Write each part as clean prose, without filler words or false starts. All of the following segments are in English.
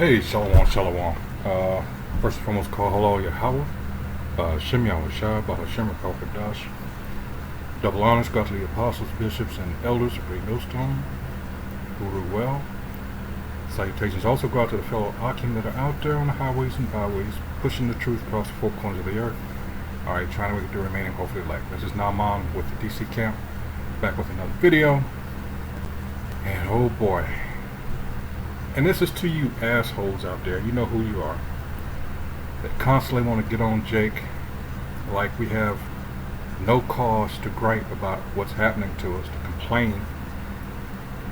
Hey, Shalom, Shalom. First and foremost, call hello Yahweh. Shem Yahushua, Bahashem Kadash. Double honors go to the apostles, bishops, and elders of Great Millstone who rule well. Salutations also go out to the fellow Akim that are out there on the highways and byways, pushing the truth across the four corners of the earth. Alright, trying to make the remaining hopefully elect. This is Naaman with the DC camp, back with another video. And oh boy. And this is to you assholes out there, you know who you are, that constantly want to get on Jake like we have no cause to gripe about what's happening to us, to complain.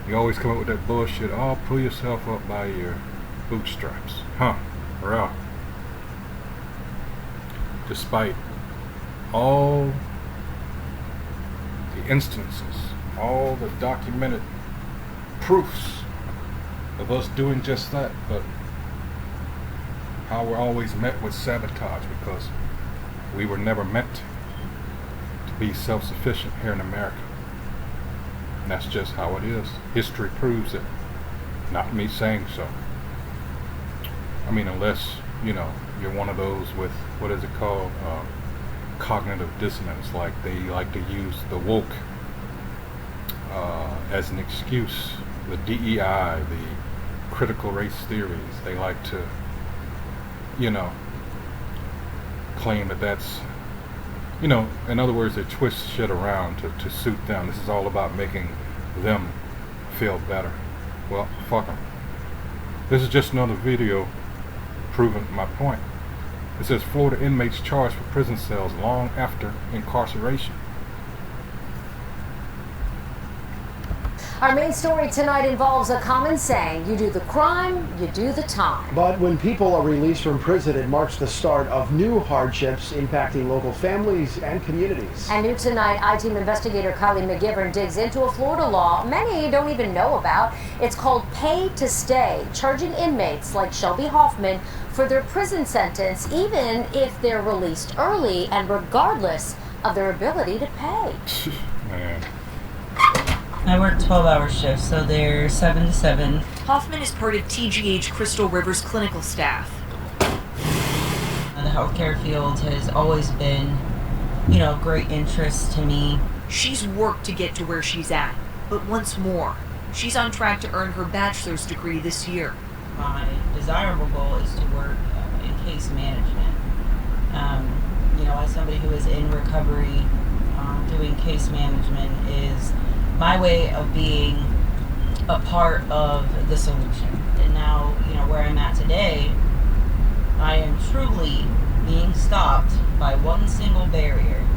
You always come up with that bullshit, oh, pull yourself up by your bootstraps. Huh, right. Despite all the instances, all the documented proofs of us doing just that, but how we're always met with sabotage because we were never meant to be self-sufficient here in America. And that's just how it is. History proves it. Not me saying so. I mean, unless, you know, you're one of those with, what is it called, cognitive dissonance, like they like to use the woke as an excuse. The DEI, the critical race theories, they like to, you know, claim that that's, you know, in other words, they twist shit around to suit them. This is all about making them feel better. Well, fuck them. This is just another video proving my point. It says Florida inmates charged for prison cells long after incarceration. Our main story tonight involves a common saying, you do the crime, you do the time. But when people are released from prison, it marks the start of new hardships impacting local families and communities. And new tonight, I-Team investigator Kylie McGivern digs into a Florida law many don't even know about. It's called pay to stay, charging inmates like Shelby Hoffman for their prison sentence, even if they're released early and regardless of their ability to pay. Man. I work 12-hour shifts, so they're 7 to 7. Hoffman is part of TGH Crystal River's clinical staff. The healthcare field has always been, you know, great interest to me. She's worked to get to where she's at, but once more, she's on track to earn her bachelor's degree this year. My desirable goal is to work in case management. You know, as somebody who is in recovery, doing case management is my way of being a part of the solution. And now, you know, where I'm at today, I am truly being stopped by one single barrier,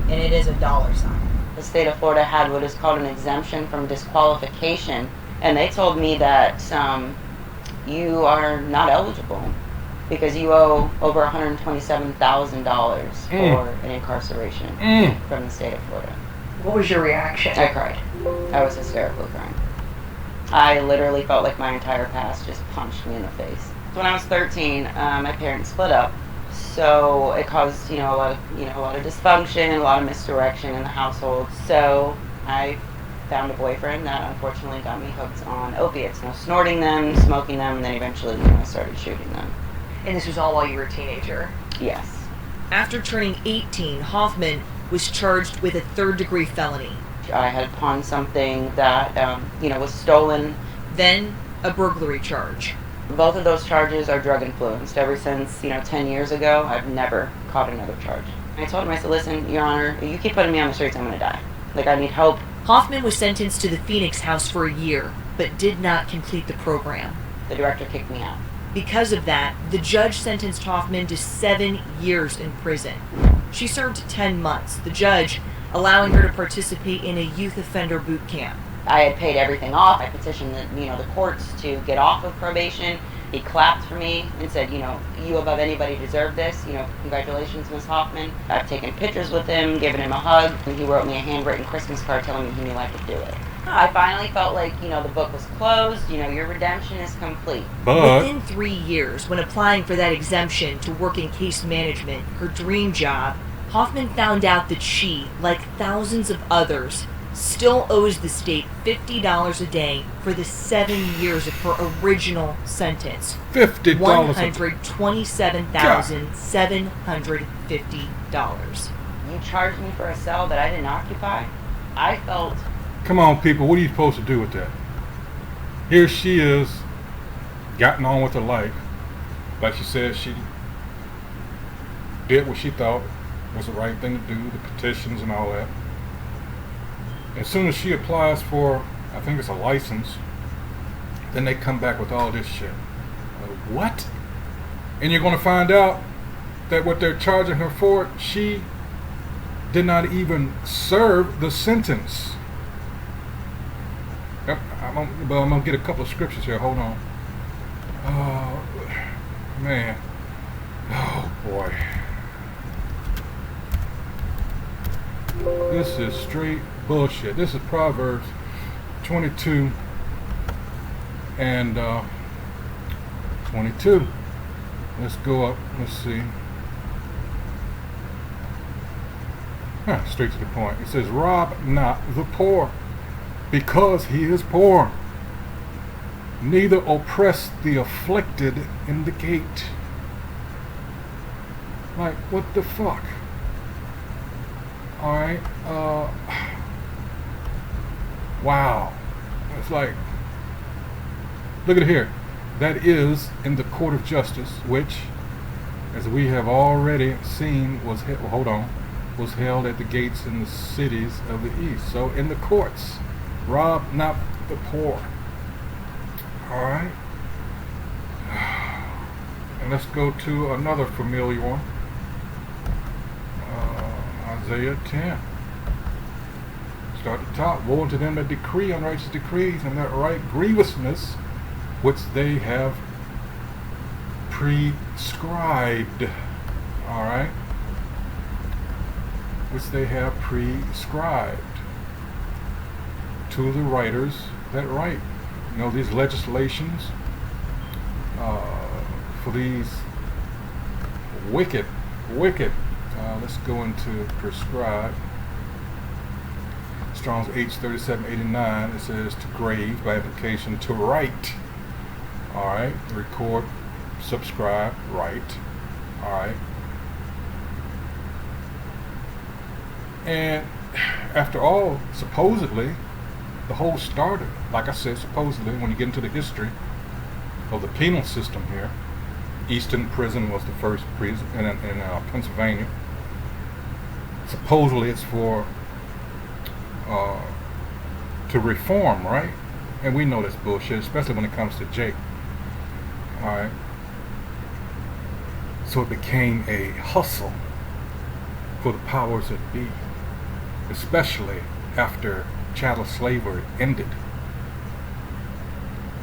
and it is a dollar sign. The state of Florida had what is called an exemption from disqualification, and they told me that you are not eligible because you owe over $127,000 for an incarceration from the state of Florida. What was your reaction? I cried. I was hysterical crying. I literally felt like my entire past just punched me in the face. When I was 13, my parents split up, so it caused a lot of dysfunction, a lot of misdirection in the household. So I found a boyfriend that unfortunately got me hooked on opiates, snorting them, smoking them, and then eventually I started shooting them. And this was all while you were a teenager? Yes. After turning 18, Hoffman was charged with a third-degree felony. I had pawned something that, was stolen. Then, a burglary charge. Both of those charges are drug-influenced. Ever since, 10 years ago, I've never caught another charge. I told him, I said, listen, Your Honor, you keep putting me on the streets, I'm going to die. Like, I need help. Hoffman was sentenced to the Phoenix house for a year, but did not complete the program. The director kicked me out. Because of that, the judge sentenced Hoffman to 7 years in prison. She served 10 months, the judge allowing her to participate in a youth offender boot camp. I had paid everything off. I petitioned the courts to get off of probation. He clapped for me and said, you above anybody deserve this. Congratulations, Ms. Hoffman. I've taken pictures with him, given him a hug, and he wrote me a handwritten Christmas card telling me he knew I could do it. I finally felt like, the book was closed, your redemption is complete. But within 3 years, when applying for that exemption to work in case management, her dream job, Hoffman found out that she, like thousands of others, still owes the state $50 a day for the 7 years of her original sentence. $50. $127,750. You charged me for a cell that I didn't occupy? I felt... Come on, people. What are you supposed to do with that? Here she is, gotten on with her life. Like she said, she did what she thought was the right thing to do, the petitions and all that. As soon as she applies for, I think it's a license, then they come back with all this shit. What? And you're going to find out that what they're charging her for, she did not even serve the sentence. I'm going to get a couple of scriptures here. Hold on. Oh, man. Oh, boy. This is straight bullshit. This is Proverbs 22 and 22. Let's go up. Let's see. Straight to the point. It says, rob not the poor, because he is poor. Neither oppress the afflicted in the gate. Like, what the fuck? Alright, wow. It's like, look at it here. That is in the court of justice, which, as we have already seen, was held at the gates in the cities of the east. So in the courts, rob not the poor. Alright. And let's go to another familiar one. Isaiah 10. Start at the top. Woe unto them that decree unrighteous decrees, and that write grievousness which they have prescribed. Alright? Which they have prescribed to the writers that write. You know, these legislations for these wicked, let's go into prescribe. Strong's H3789, it says to grave, by application, to write. Alright, record, subscribe, write. Alright. And after all, supposedly, the whole started, like I said, supposedly, when you get into the history of the penal system here, Easton Prison was the first prison in Pennsylvania. Supposedly it's for to reform, right? And we know that's bullshit, especially when it comes to Jake. Alright. So it became a hustle for the powers that be, especially after chattel slavery ended.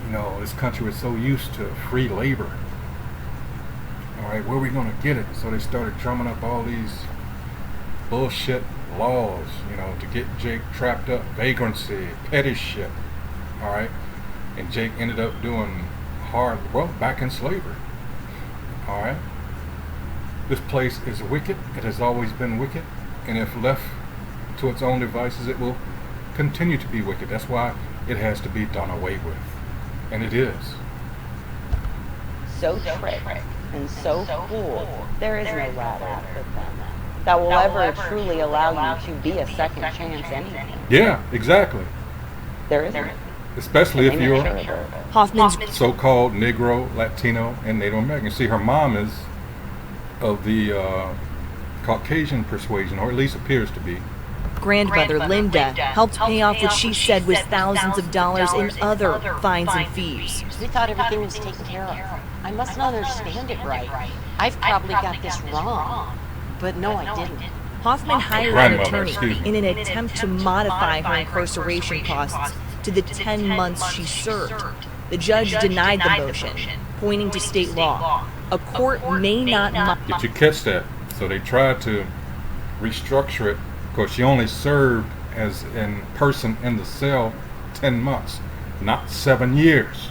You know, this country was so used to free labor. Alright, where are we gonna get it? So they started drumming up all these bullshit laws, you know, to get Jake trapped up, vagrancy, petty shit. Alright? And Jake ended up doing back in slavery. Alright? This place is wicked. It has always been wicked. And if left to its own devices, it will continue to be wicked. That's why it has to be done away with. And it is. So trick and so cool. There is no ladder with them that will ever truly allow you to be a second chance anything. Yeah, exactly. There isn't. Especially if you're Hoffman's so-called Negro, Latino, and Native American. See, her mom is of the Caucasian persuasion, or at least appears to be. grandmother, Linda, helped pay off what she said was thousands of dollars in other fines and fees. We thought everything was taken care of. I must not understand it right. I've probably got this wrong. But no, I didn't. Hoffman hired an attorney in an attempt to modify her incarceration costs to the 10 months she served. The judge denied the motion, pointing to state law. A court may not... Did you catch that? So they tried to restructure it, because she only served as in person in the cell 10 months, not 7 years.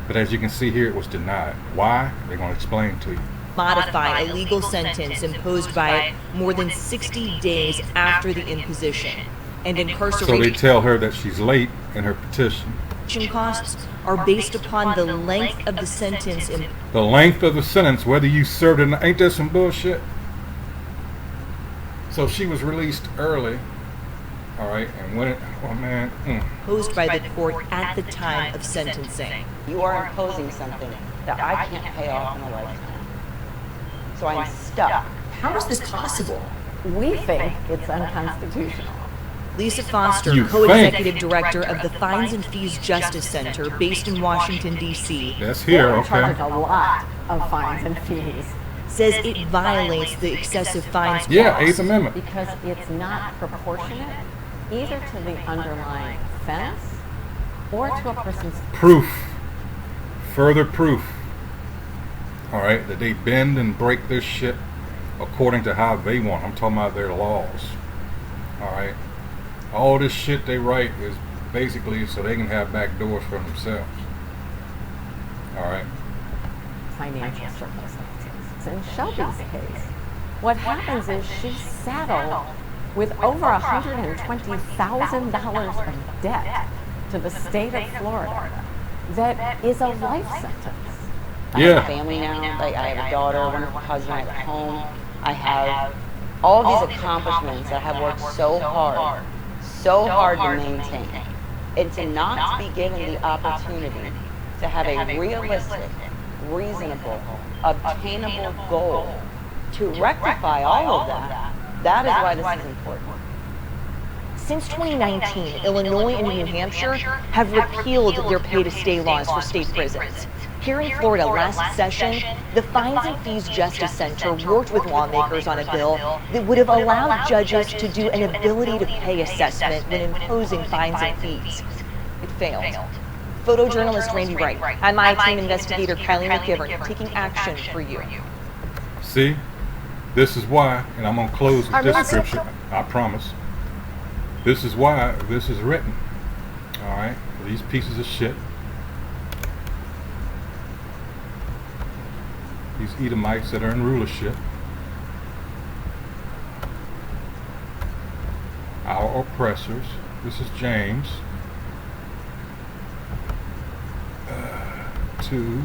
But as you can see here, it was denied. Why? They're going to explain to you. modify a legal sentence imposed by more than 60 days after the imposition, and So they incarceration tell her that she's late in her petition. costs are based upon the length of the sentence. The length of the sentence, whether you served it or not. Ain't that some bullshit? So she was released early, all right, and when it, oh man, Imposed by the court at the time of sentencing. You are imposing something that I can't pay off in a lifetime. So I'm stuck. How is this possible? We think it's unconstitutional. Lisa Foster, You co-executive think. director of the Fines and Fees Justice Center based in Washington, D.C., that's here, It charges okay. a lot of fines and fees says it violates the excessive fines Yeah, clause. Eighth Amendment. because it's not proportionate either to the underlying offense or to a person's Proof, further proof, all right, that they bend and break this shit according to how they want. I'm talking about their laws, all right. All this shit they write is basically so they can have back doors for themselves, all right. financial circumstances. In Shelby's case, what happens is she's saddled with over $120,000 of debt to the state of Florida that is a life sentence. I have a Yeah. family now. Like I have a daughter, a wonderful husband. I have a home. I have all these accomplishments that I have worked so hard to maintain, and to not be given the opportunity to have a realistic, reasonable, obtainable goal to rectify all of that. That is why this is important. Since 2019, Illinois and New Hampshire have repealed their pay-to-stay laws for state prisons. Here in Florida last session, the Fines and Fees Justice Center worked with lawmakers on a bill that would have allowed judges to do an ability to pay assessment when imposing fines and fees. It failed. Photojournalist Randy Wright and my team investigator Kylie McGivern taking action for you. See, this is why, and I'm gonna close with this scripture, I promise. This is why this is written, all right, for these pieces of shit. These Edomites that are in rulership, our oppressors. This is James 2.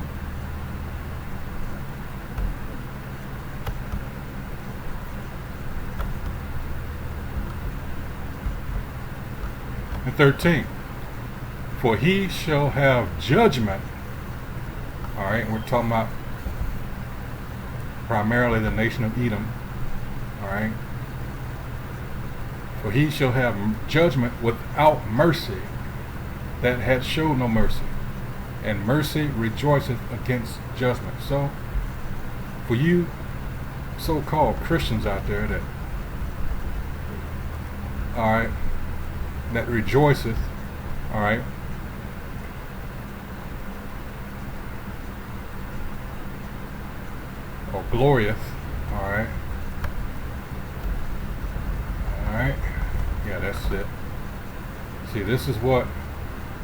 And 13. For he shall have judgment. All right, we're talking about primarily the nation of Edom. All right. For he shall have judgment without mercy that had showed no mercy, and mercy rejoiceth against judgment. So, for you so-called Christians out there that, all right, that rejoiceth, all right, or glorieth, all right, yeah, that's it. See, this is what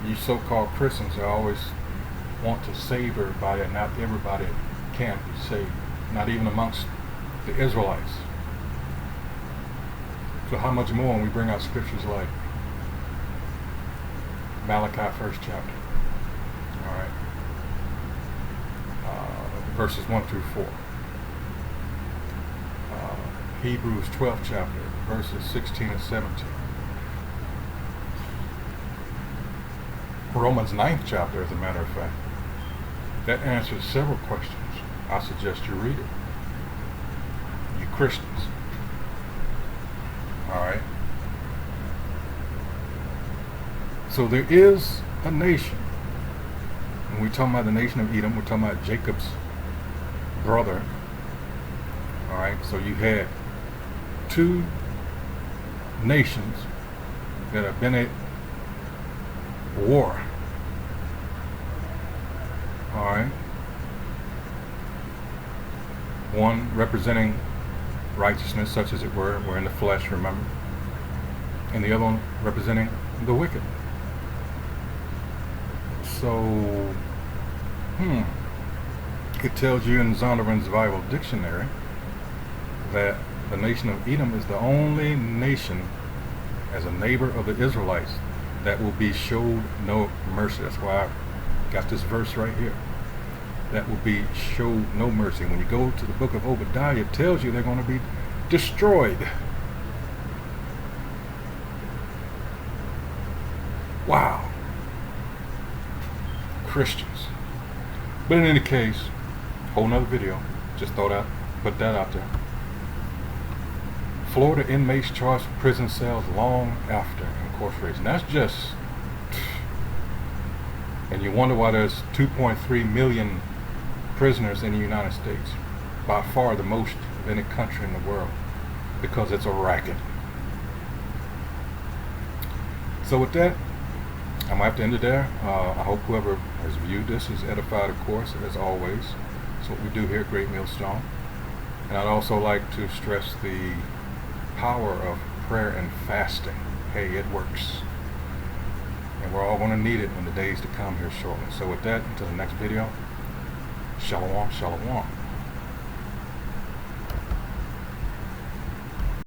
you so-called Christians always want to save everybody, and not everybody can be saved, not even amongst the Israelites. So how much more when we bring out scriptures like Malachi 1st chapter, all right, verses 1 through 4. Hebrews 12th chapter, verses 16 and 17. Romans 9th chapter, as a matter of fact. That answers several questions. I suggest you read it. You Christians. Alright. So there is a nation. When we talk about the nation of Edom, we're talking about Jacob's brother. Alright, so you had two nations that have been at war. Alright. One representing righteousness, such as it were, we're in the flesh, remember? And the other one representing the wicked. So, it tells you in Zondervan's Bible Dictionary that the nation of Edom is the only nation as a neighbor of the Israelites that will be showed no mercy. That's why I got this verse right here. That will be showed no mercy. When you go to the book of Obadiah, it tells you they're going to be destroyed. Wow. Christians. But in any case, whole nother video. Just thought I'd put that out there. Florida inmates charged for prison cells long after incarceration. That's just... And you wonder why there's 2.3 million prisoners in the United States. By far the most of any country in the world. Because it's a racket. So with that, I might have to end it there. I hope whoever has viewed this is edified, of course, as always. That's what we do here at Great Millstone. And I'd also like to stress the power of prayer and fasting. Hey, it works. And we're all going to need it in the days to come here shortly. So with that, until the next video, shalom, shalom.